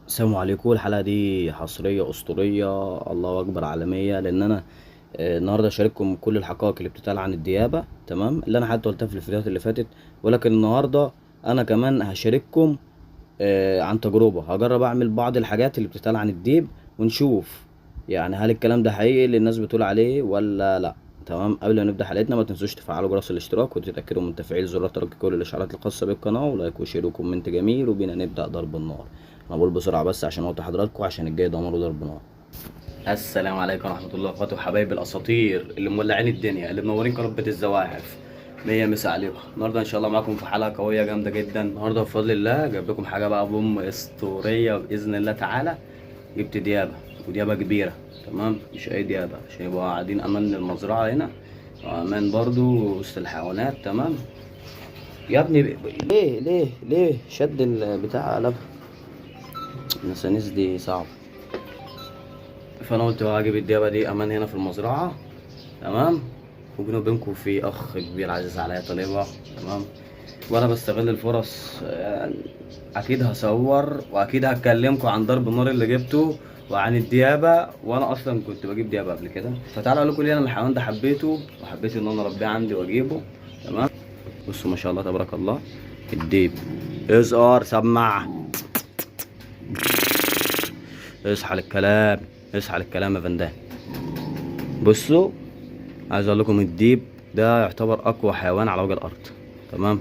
السلام عليكم. الحلقة دي حصرية أسطورية، الله أكبر، عالمية، لأن أنا النهاردة هشارككم كل الحقائق اللي بتتقال عن الديابة، تمام، اللي أنا حتى قلتها في الفيديوهات اللي فاتت. ولكن النهاردة أنا كمان هشارككم عن تجربة، هجرب أعمل بعض الحاجات اللي بتتقال عن الديب، ونشوف يعني هل الكلام ده حقيقي اللي الناس بتقول عليه ولا لأ. تمام، قبل ما نبدأ حلقتنا ما تنسوش تفعلوا جرس الاشتراك وتتأكدوا من تفعيل زر تلقي كل الإشعارات الخاصة بالقناة، ولايك وشير وكومنت جميل، وبينا نبدأ ضرب النار. انا بقول بسرعه بس عشان اوضح حضراتكم، عشان الجاي دمار وضرب نار. السلام عليكم ورحمه الله وبركاته، حبايب الاساطير اللي مولعين الدنيا، اللي منورين كربة الزواحف. مية مسا عليكم. النهارده ان شاء الله معاكم في حلقه قويه جامده جدا. النهارده بفضل الله جايب لكم حاجه بقى بوم اسطوريه باذن الله تعالى. جبت ديابه، وديابه كبيره، تمام، مش اي ديابه، عشان يبقوا قاعدين امان المزرعه هنا، وامان برضو وسط الحيوانات. تمام يا ابني، ليه شد البتاع قلبها؟ النسانيس دي صعب. فانا قلت بقى اجيب الديابه دي امان هنا في المزرعه، تمام. وبيني وبينكم في اخ كبير عزيز عليا طالبها، تمام. وانا بستغل الفرص يعني. اكيد هصور واكيد هكلمكم عن ضرب النار اللي جبته وعن الديابه، وانا اصلا كنت بجيب ديابه قبل كده. فتعالوا اقول لكم ليه انا الحيوان ده حبيته، وحبيت ان انا اربيه عندي واجيبه، تمام. بصوا ما شاء الله تبارك الله، الديب. ازقر سمع، اصحى للكلام، اصحى للكلام يا فندم. بصوا، عايز اقول لكم الديب ده يعتبر اقوى حيوان على وجه الارض، تمام.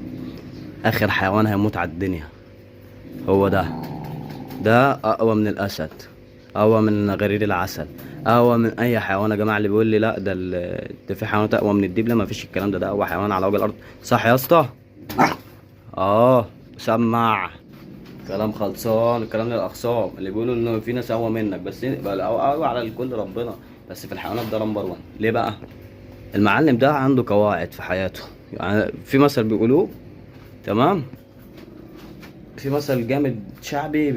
اخر حيوان هيموت على الدنيا هو ده اقوى من الاسد، اقوى من غرير العسل، اقوى من اي حيوان. يا جماعه اللي بيقول لي لا ده في حيوانات اقوى من الديب، لا ما فيش الكلام ده اقوى حيوان على وجه الارض. صح يا اسطى؟ اه، سمع. كلام خلصان، الكلام للاخصام اللي بيقولوا انه في ناس اقوى منك، بس بقى اقوى على الكل ربنا. بس في الحيوانات ده نمبر 1. ليه بقى؟ المعلم ده عنده قواعد في حياته. يعني في مثل بيقولوه، تمام، في مثل جامد شعبي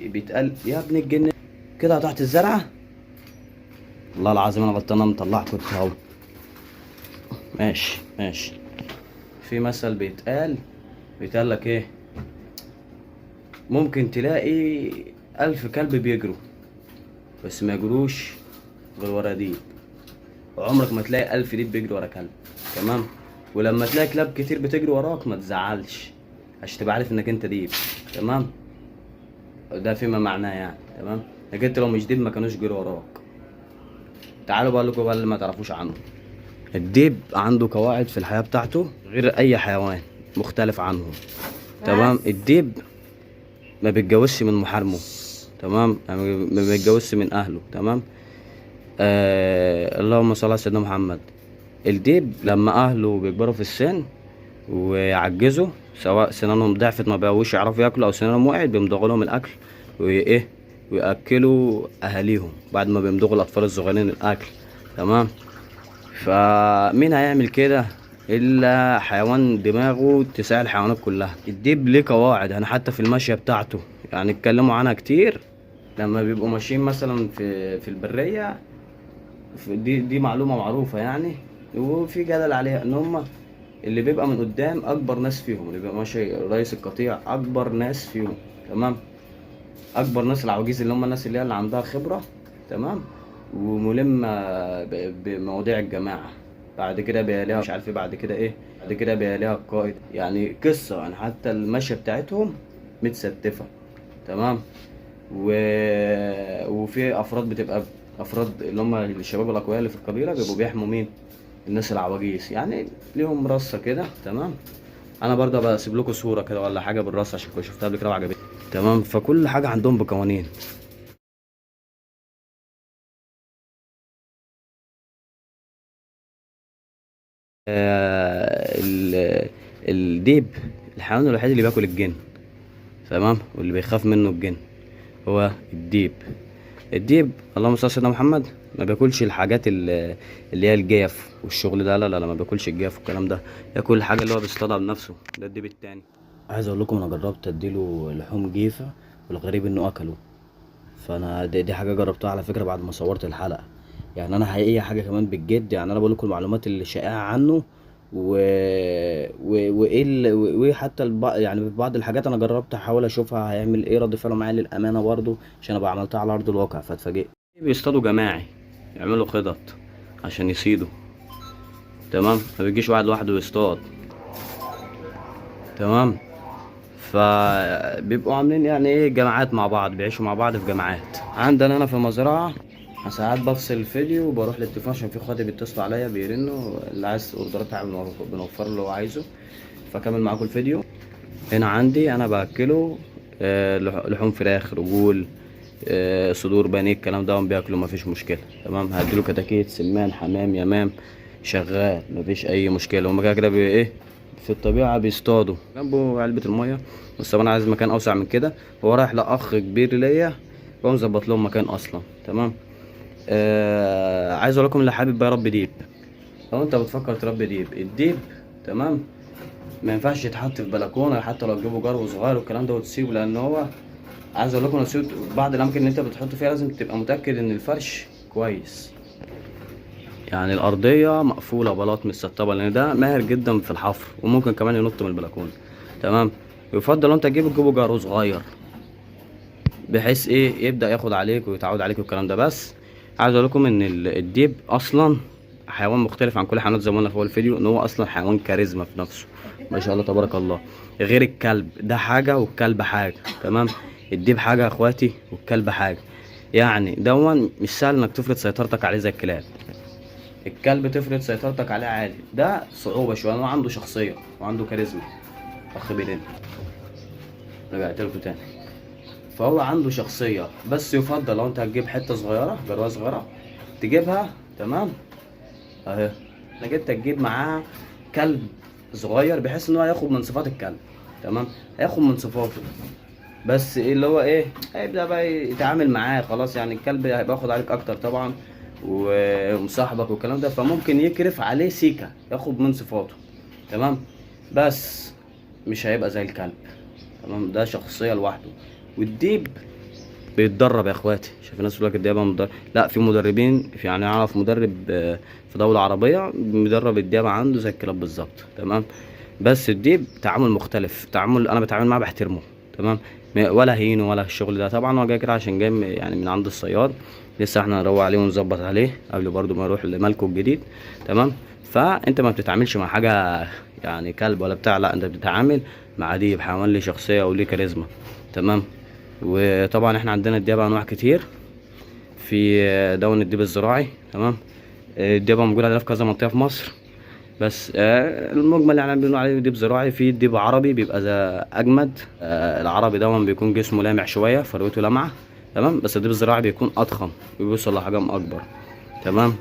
بيتقال: يا ابن الجن كده قطعت الزرعه. والله العظيم انا غلطان، انا مطلع كنت اهو. ماشي. في مثل بيتقال لك ايه: ممكن تلاقي 1000 كلب بيجروا، بس ما يجروش غير ورا ديب. عمرك ما تلاقي 1000 ديب بيجري ورا كلب، تمام. ولما تلاقي كلاب كتير بتجري وراك ما تزعلش، عشان تبقى عارف انك انت ديب، تمام. ده فيما معناه يعني، تمام. لكن انت لو مش ديب ما كانوش جري وراك. تعالوا بقى لكم بقى اللي ما تعرفوش عنه. الديب عنده قواعد في الحياة بتاعته غير اي حيوان مختلف عنهم، تمام. الديب ما بيتجوزش من محارمه، تمام، يعني ما بيتجوزش من اهله، تمام. اللهم صل على سيدنا محمد. الديب لما اهله بيكبروا في السن ويعجزوا، سواء سنانهم ضعفت ما بقوش يعرفوا ياكلوا، او سنانهم وقعت، بيمضغوا لهم الاكل وايه، وياكلوا اهاليهم بعد ما بيمضغوا الاطفال الصغيرين الاكل، تمام. فمين هيعمل كده الا حيوان دماغه تساعد الحيوانات كلها؟ الديب ليه قواعد، انا حتى في المشيه بتاعته يعني اتكلموا عنها كتير. لما بيبقوا ماشيين مثلا في البريه، دي معلومه معروفه يعني، وفي جدل عليها ان هم اللي بيبقى من قدام اكبر ناس فيهم، اللي بيبقى ماشي رئيس القطيع اكبر ناس فيهم، تمام. اكبر ناس العواجيز اللي هم الناس اللي عندها خبره، تمام، وملمه بمواضيع الجماعه. بعد كده بيلاقيها مش عارف ايه، بعد كده ايه، بعد كده بيلاقيها القائد. يعني قصه يعني، حتى المشيه بتاعتهم متستفه، تمام. و... وفي افراد بتبقى افراد اللي هم الشباب الاقوياء اللي في القبيله بيبقوا بيحموا مين؟ الناس العواجيز يعني، ليهم رصه كده، تمام. انا برضه بسيب لكم صوره كده ولا حاجه بالرصه عشان كنت شفتها قبل كده وعجبتني، تمام. فكل حاجه عندهم بقوانين. الديب الحيوان الوحيد اللي بياكل الجن، تمام، واللي بيخاف منه الجن هو الديب. الديب اللهم صل على سيدنا محمد ما بياكلش الحاجات اللي هي الجيف والشغل ده، لا ما بياكلش الجيف والكلام ده. ياكل الحاجه اللي هو بيصطادها بنفسه، ده الديب التاني. عايز اقول لكم انا جربت اديله لحوم جيفه، والغريب انه اكله. فانا دي حاجه جربتها على فكره بعد ما صورت الحلقه. يعني انا حقيقيه حاجه كمان بالجد، يعني انا بقول لكم المعلومات اللي شائعه عنه، وايه حتى يعني في بعض الحاجات انا جربت احاول اشوفها هيعمل ايه رد فعله معايا للامانه برضو، عشان ابقى عملتها على ارض الواقع فاتفاجئت. بيصطادوا جماعي، يعملوا خطط عشان يصيدوا، تمام. ما بيجيش واحد لوحده يصطاد، تمام. فبيبقوا عاملين يعني ايه جماعات مع بعض، بيعيشوا مع بعض في جماعات. عندنا انا في المزرعه ساعات بفصل الفيديو وبروح للتليفون عشان في اخواتي بيتصلوا عليا بيرنوا، اللي عايز اوردرات بنوفر له اللي هو عايزه. فكمل معاكم الفيديو. هنا عندي انا باكله لحوم فراخ، رجول، صدور بانيه، الكلام ده هم بياكلوا مفيش مشكله، تمام. هديله كتاكيت، سمان، حمام، يمام، شغال مفيش اي مشكله. هما كده كده ايه في الطبيعه بيصطادوا، جنبه علبه الميه. بس طب انا عايز مكان اوسع من كده، هو رايح لاخ كبير ليا وهو مظبط لهم مكان اصلا، تمام. عايز اقول لكم اللي حابب بقى يربي ديب، لو انت بتفكر تربي ديب، الديب تمام ما ينفعش يتحط في بلكونه حتى لو تجيبه جرو صغير والكلام ده وتسيبه، لان هو عايز اقول لكم بعض الاماكن اللي انت بتحط فيها لازم تبقى متاكد ان الفرش كويس، يعني الارضيه مقفوله بلاط مش سطبه، لان ده ماهر جدا في الحفر وممكن كمان ينط من البلكونه، تمام. يفضل انت تجيبه جرو صغير بحيث ايه يبدا ياخد عليك ويتعود عليك والكلام ده. بس عايز اقول لكم ان الديب اصلا حيوان مختلف عن كل الحيوانات زي ما قلنا في اول الفيديو، ان هو اصلا حيوان كاريزما في نفسه ما شاء الله تبارك الله. غير الكلب، ده حاجه والكلب حاجه، تمام. الديب حاجه يا اخواتي والكلب حاجه، يعني دون مش سهل انك تفرض سيطرتك عليه زي الكلاب. الكلب تفرض سيطرتك عليه عادي، ده صعوبه شويه، هو عنده شخصيه وعنده كاريزما. اخ بيرن، رجعت لكم تاني. فهو عنده شخصية، بس يفضل لو انت هتجيب حتة صغيرة جروة صغيرة تجيبها، تمام. اهي انك انت تجيب معاها كلب صغير بحيث ان هو هياخد من صفات الكلب، تمام. هياخد من صفاته، بس ايه اللي هو ايه هيبدأ بقى يتعامل معاه خلاص، يعني الكلب هيبقى ياخد عليك اكتر طبعا ومصاحبك والكلام ده، فممكن يكرف عليه سيكا ياخد من صفاته، تمام. بس مش هيبقى زي الكلب، تمام. ده شخصية لوحده. والديب بيتدرب يا اخواتي، شايف الناس بتقول لك الديابه مدرب، لا في مدربين، في يعني اعرف مدرب في دوله عربيه بيدرب الديابه عنده زي الكلاب بالظبط، تمام. بس الديب تعامل مختلف، تعامل انا بتعامل معاه بحترمه، تمام. ولا هينه ولا الشغل ده، طبعا هو جاي كده عشان جاي يعني من عند الصياد، لسه احنا هنروق عليه ونظبط عليه قبل برضو ما يروح لملكه الجديد، تمام. فانت ما بتتعاملش مع حاجه يعني كلب ولا بتاع، لا انت بتتعامل مع ديب حيوان ليه شخصيه وليه كاريزما، تمام. وطبعا احنا عندنا الديابة انواع كتير، في دون الديب الزراعي، تمام. الديابة موجودة عندنا في كذا منطقة في مصر، بس المجمل يعني بنقول عليه ديب زراعي. في ديب عربي بيبقى اجمد، العربي دون بيكون جسمه لامع شوية، فروته لامعة، تمام. بس الديب الزراعي بيكون اضخم وبيوصل لحجم اكبر، تمام.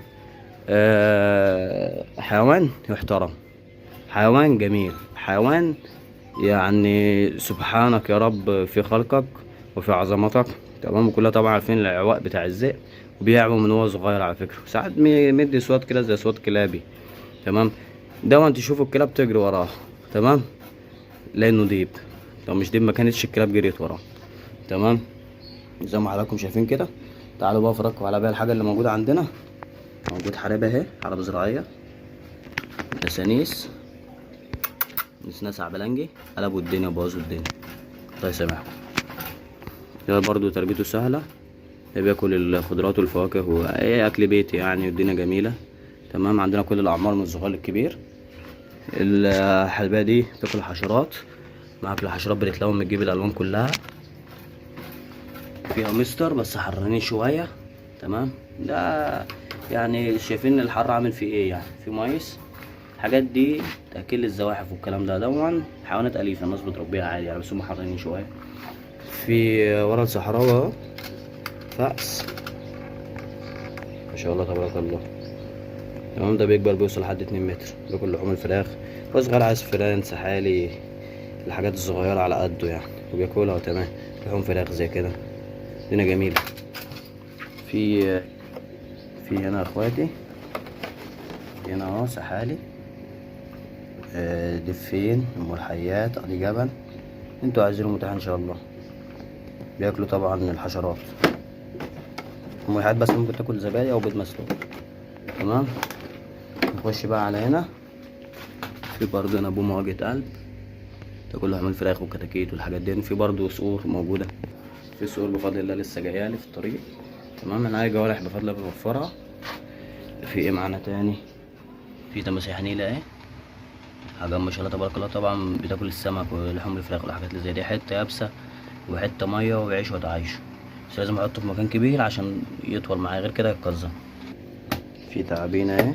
حيوان يحترم، حيوان جميل، حيوان يعني سبحانك يا رب في خلقك وفي عظمتك، تمام. وكلها طبعا عارفين العواء بتاع الذئب، وبيعوى من هو صغير على فكرة، ساعات مدي صوت كده زي صوت كلابي، تمام. ده وانت تشوفوا الكلاب تجري وراه، تمام، لانه ديب. لو مش ديب ما كانتش الكلاب جريت وراه، تمام. زي ما حضراتكم شايفين كده. تعالوا بقى افرجكم على باقي الحاجة اللي موجودة عندنا. موجود حلبة اهي، حلبة زراعية، نسانيس، نسناس عبلنجي، قلبوا الدنيا بوظوا الدنيا، الله يسامحكم. ده برضو تربيته سهلة، بياكل الخضروات والفواكه وايه اكل بيتي يعني، والدنيا جميلة، تمام. عندنا كل الاعمار من الصغير للكبير. الحلبية دي بتاكل حشرات، معاك الحشرات بتتلون بتجيب الالوان كلها. فيها مستر بس حرانين شوية، تمام. ده يعني شايفين الحر عامل فيه ايه، يعني في مايس، الحاجات دي تاكل الزواحف والكلام ده. طبعا حيوانات اليفة الناس بتربيها عادي يعني، بس هم حرانين شوية. في ورا الصحراوي اهو فأس، ما شاء الله تبارك الله، تمام. ده بيكبر بيوصل لحد 2 متر، بياكل لحوم الفراخ، وصغير عايز فيران سحالي، الحاجات الصغيرة على قده يعني، وبياكلها، تمام. لحوم فراخ زي كده، الدنيا جميلة. في هنا يا اخواتي، هنا اهو سحالي، دفين، ام الحيات، قضي جبل، انتوا عايزينه متاح ان شاء الله. بياكلوا طبعا الحشرات. ام الحيات بس ممكن تاكل زبادي او بيض مسلوق، تمام. نخش بقى على هنا، في برضه هنا بومة وجهة قلب، ده كله حمام الفراخ والكتاكيت والحاجات دي. في برضه صقور موجودة، في صقور بفضل الله لسه جايالي في الطريق. تمام، معايا جوارح بفضل الله بنوفرها. في ايه معانا تاني؟ في تماسيح نيلة اهي، حاجة ما شاء الله تبارك الله. طبعا بتاكل السمك ولحوم الفراخ والحاجات اللي زي دي، حتة يابسة وحتة مية وعيش وتعايشه. بس لازم احطه في مكان كبير عشان يطول معايا، غير كده يتقزم. في تعابين اهي،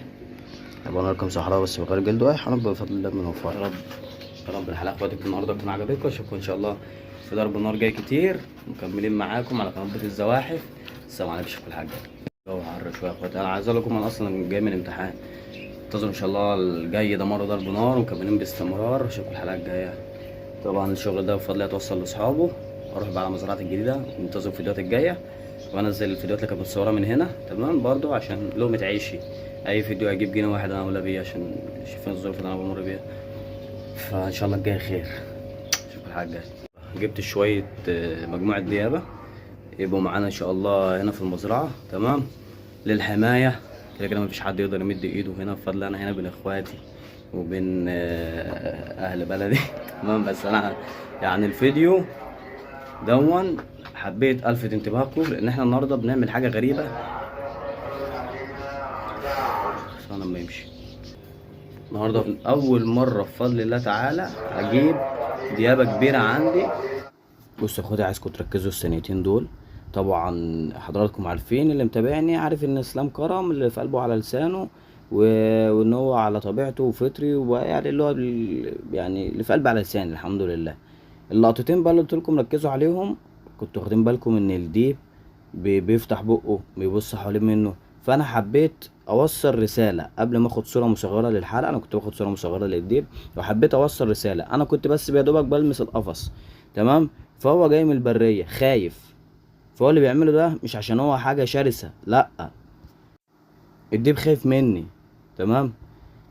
طبعا رقم صحراء بس بغير جلده اهي، حرام بفضل الله بنوفر. يا رب الحلقة اخواتك النهارده تكون عجبتكم. اشوفكم ان شاء الله في ضرب النار جاي كتير، مكملين معاكم على قناة بيت الزواحف. السلام عليكم، اشوفكم الحاجة. الجو حر شوية يا اخواتي، انا عايز اقول لكم انا اصلا جاي من امتحان. انتظروا ان شاء الله الجاي ده مرة ضرب نار ومكملين باستمرار. اشوفكم الحلقة الجاية. طبعا الشغل ده بفضل الله يتوصل لاصحابه. اروح بقى على مزرعة الجديدة، انتظروا الفيديوهات الجاية وانزل الفيديوهات اللي كانت متصورة من هنا. تمام، برضو عشان لقمة عيشي. اي فيديو هيجيب جنيه واحد انا اولى بيه، عشان شايفين الظروف اللي انا بمر بيها. فان شاء الله الجاي خير. اشوفكم الحلقة الجاية. جبت شوية مجموعة ديابة يبقوا معانا ان شاء الله هنا في المزرعة. تمام، للحماية. كده كده مفيش حد يقدر يمد ايده هنا بفضل انا هنا بين اخواتي وبين اهل بلدي. تمام، بس انا يعني الفيديو دون حبيت الفت انتباهكم، لان احنا النهارده بنعمل حاجه غريبه. استنى لما يمشي. النهارده اول مره بفضل الله تعالى اجيب ديابه كبيره عندي. بصوا يا اخواتي، عايزكم تركزوا الثانيتين دول. طبعا حضراتكم عارفين، اللي متابعني عارف ان اسلام كرم اللي في قلبه على لسانه وان هو على طبيعته وفطري، ويعني اللي هو يعني اللي في قلبي على لساني الحمد لله. اللقطتين بقى اللي قلت لكم ركزوا عليهم، كنتوا واخدين بالكم ان الديب بيفتح بقه بيبص حوالين منه. فانا حبيت اوصل رساله قبل ما اخد صوره مصغره للحلقه. انا كنت باخد صوره مصغره للديب، وحبيت اوصل رساله. انا كنت بس يا دوبك بلمس القفص. تمام، فهو جاي من البريه خايف. فهو اللي بيعمله ده مش عشان هو حاجه شرسه، لا، الديب خايف مني. تمام،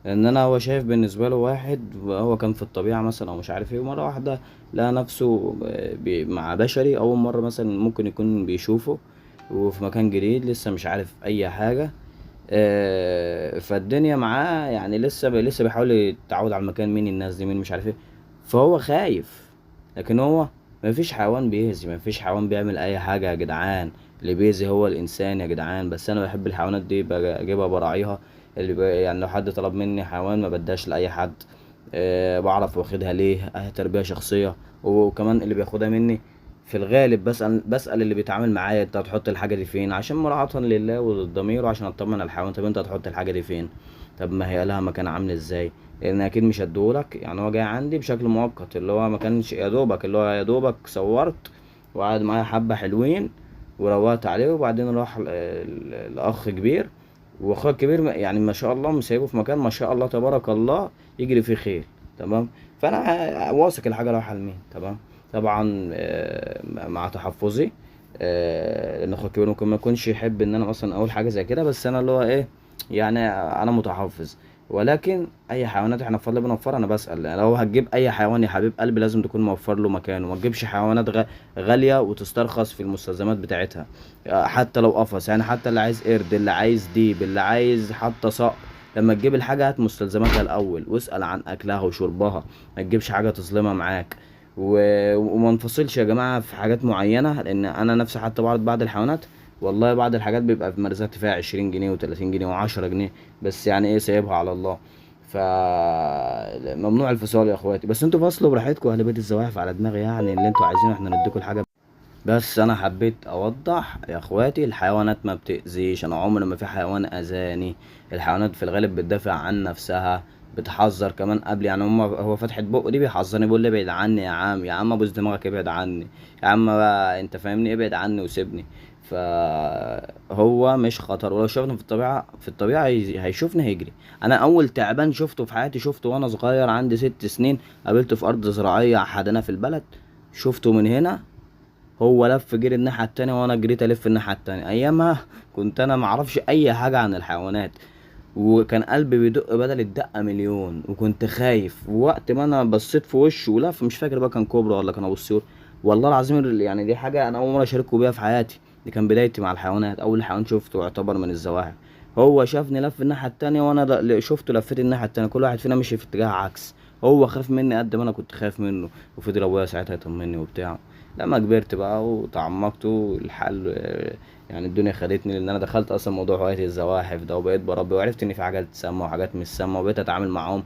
لان انا هو شايف بالنسبه له واحد هو كان في الطبيعه مثلا او مش عارف ايه، ومره واحده لقى نفسه مع بشري اول مره مثلا ممكن يكون بيشوفه، وفي مكان جديد لسه مش عارف اي حاجه. فالدنيا معاه يعني لسه بيحاول يتعود على المكان، مين الناس دي، مين مش عارف ايه. فهو خايف. لكن هو مفيش حيوان بيهزي، مفيش حيوان بيعمل اي حاجه يا جدعان. اللي بيهزي هو الانسان يا جدعان. بس انا بحب الحيوانات دي، بجيبها براعيها. يعني لو حد طلب مني حيوان ما بداش لاي حد. بعرف واخدها ليه، تربيه شخصيه. وكمان اللي بياخدها مني في الغالب بسأل اللي بيتعامل معايا، انت هتحط الحاجة دي فين، عشان مراعاة لله وللضمير، وعشان اطمن على الحيوان. طب انت هتحط الحاجة دي فين؟ طب ما هي لها مكان عامل ازاي؟ لان اكيد مش هديهولك. يعني هو جاي عندي بشكل مؤقت، اللي هو ما كانش يا دوبك، اللي هو يا دوبك صورت وقعد معايا حبة حلوين وروقت عليه، وبعدين راح الاخ كبير. واخويا الكبير يعني ما شاء الله مسيبه في مكان ما شاء الله تبارك الله يجري فيه خير. تمام، فانا واثق الحاجة رايحة لمين. تمام، طبعا مع تحفظي، لان اخويا الكبير ممكن ما يكونش يحب ان انا مثلا اقول حاجه زي كده، بس انا اللي هو ايه، يعني انا متحفظ. ولكن اي حيوانات احنا بفضل بنوفرها. انا بسال يعني لو هتجيب اي حيوان يا حبيب قلبي لازم تكون موفر له مكانه. ما تجيبش حيوانات غاليه وتسترخص في المستلزمات بتاعتها. حتى لو قفص، يعني حتى اللي عايز قرد، اللي عايز ديب، اللي عايز حتى صقر، لما تجيب الحاجه هات مستلزماتها الاول واسال عن اكلها وشربها. ما تجيبش حاجه تظلمها معاك. وما نفصلش يا جماعه في حاجات معينه، لان انا نفسي حتى بعض الحيوانات والله بعض الحاجات بيبقى في مميزات فيها 20 جنيه و30 جنيه و10 جنيه. بس يعني ايه، سايبها على الله. فممنوع الفصال يا اخواتي. بس انتوا فصلوا براحتكم، اهل بيت الزواحف على دماغي، يعني اللي انتوا عايزينه احنا نديكم الحاجه. بس انا حبيت اوضح يا اخواتي، الحيوانات ما بتأذيش. انا عمري ما في حيوان اذاني. الحيوانات في الغالب بتدافع عن نفسها، بتحذر كمان قبل. يعني هو فتحة بقه دي بيحذرني، بيقول لي ابعد عني يا عم، يا عم ابوس دماغك ابعد عني. يا عم بقى انت فاهمني، ابعد عني وسيبني. فهو مش خطر، ولو شفنا في الطبيعة هيشوفني هيجري. انا اول تعبان شفته في حياتي شفته وانا صغير عندي 6 سنين، قابلته في ارض زراعية حدنا في البلد. شفته من هنا، هو لف جري الناحية التانية وانا جريت الف الناحية التانية. ايامها كنت انا معرفش اي حاجة عن الحيوانات، وكان قلبي بيدق بدل الدقة مليون، وكنت خايف. ووقت ما انا بصيت في وشه ولف، مش فاكر بقى كان كوبرا ولا كان ابو السيور. والله العظيم يعني دي حاجة انا اول مرة اشاركه بيها في حياتي. دي كان بدايتي مع الحيوانات، اول حيوان شفته يعتبر من الزواحف. هو شافني لف الناحية التانية، وانا شفته لفيت الناحية التانية، كل واحد فينا مشي في اتجاه عكس. هو خاف مني قد ما انا كنت خايف منه، وفضل ابويا ساعتها يطمني وبتاع. لما كبرت بقى وتعمقت الحل، يعني الدنيا خدتني، لان انا دخلت اصلا موضوع هواية الزواحف ده، وبقيت بربي، وعرفت ان في حاجات سامة وحاجات مش سامة، وبقيت اتعامل معاهم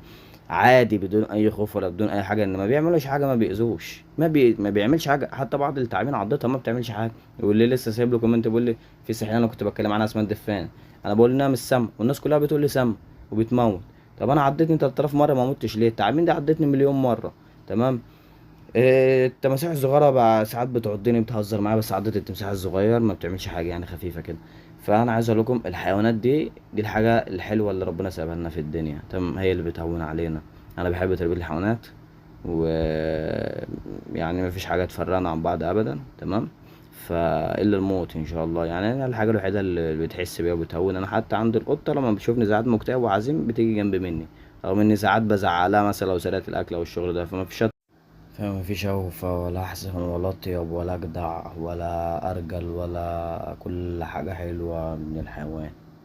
عادي بدون اي خوف ولا بدون اي حاجه، ان ما بيعملوش حاجه، ما بيأذوش، ما بيعملش حاجه. حتى بعض التعابين عضتها ما بتعملش حاجه. واللي لسه سايب له كومنت بيقول لي في سحلية انا كنت بتكلم عنها اسمها الدفان، انا بقول انها مش سامه، والناس كلها بتقول لي سامه وبتموت. طب انا عدتني 3000 مره ما متش ليه؟ التعابين دي عدتني مليون مره. تمام. التماسيح الصغيرة بقى ساعات بتعضني، بتهزر معايا، بس عضة التمساح الصغير ما بتعملش حاجة، يعني خفيفة كده. فأنا عايز أقول لكم الحيوانات دي الحاجة الحلوة اللي ربنا سابها لنا في الدنيا، تمام، هي اللي بتهون علينا. أنا بحب تربية الحيوانات، و يعني مفيش حاجة تفرقنا عن بعض أبدا، تمام. فإلا الموت إن شاء الله. يعني أنا الحاجة الوحيدة اللي بتحس بيها وبتهون، أنا حتى عند القطة لما بتشوفني ساعات مكتئب وعزيم بتيجي جنب مني، رغم إني ساعات بزعلها مثلا لو سرقت الأكل أو الشغل ده. فمفيش أوفى ولا أحسن ولا أطيب ولا أجدع ولا أرجل ولا كل حاجة حلوة من الحيوان.